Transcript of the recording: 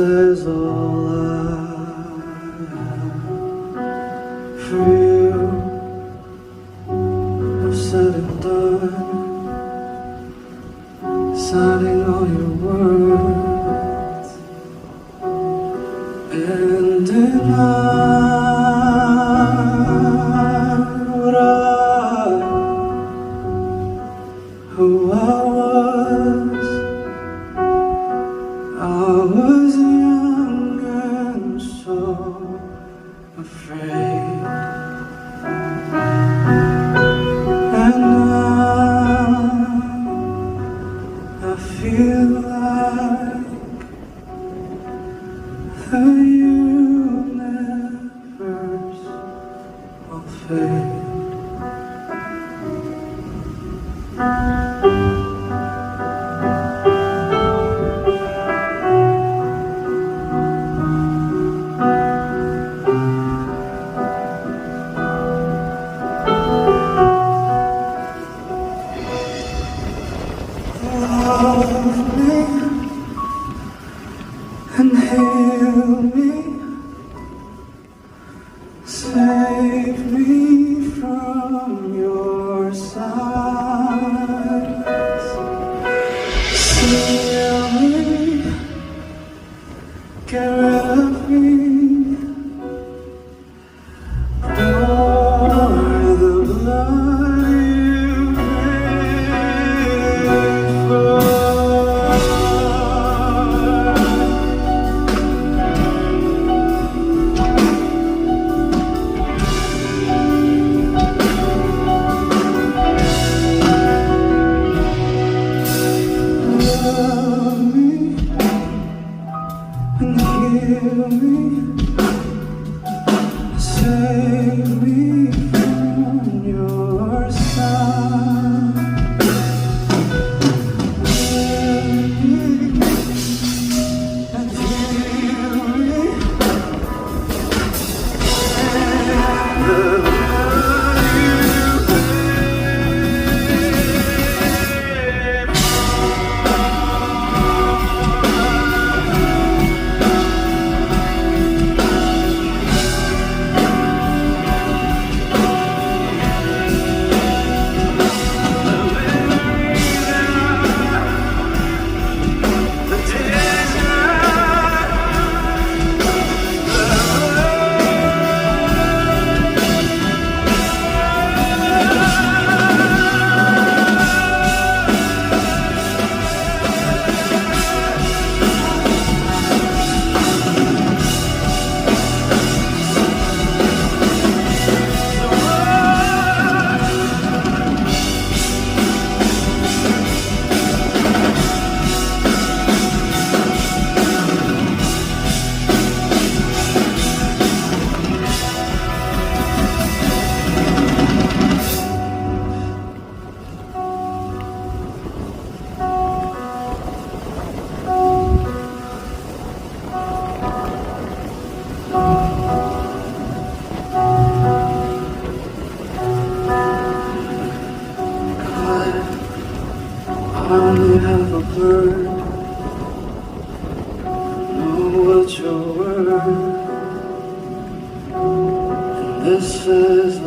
is all I have for you. I've said and done, signing all your words, and denied who I was. I was young and so afraid, and now I feel like the universe will fade. Love me and heal me, save me from your silence, seal me, get rid of me, pour the blood you paid for. Love me and heal me, save me from your side, love me and heal me, and the blood you paid for. I only have a bird, know what you're worth, and this is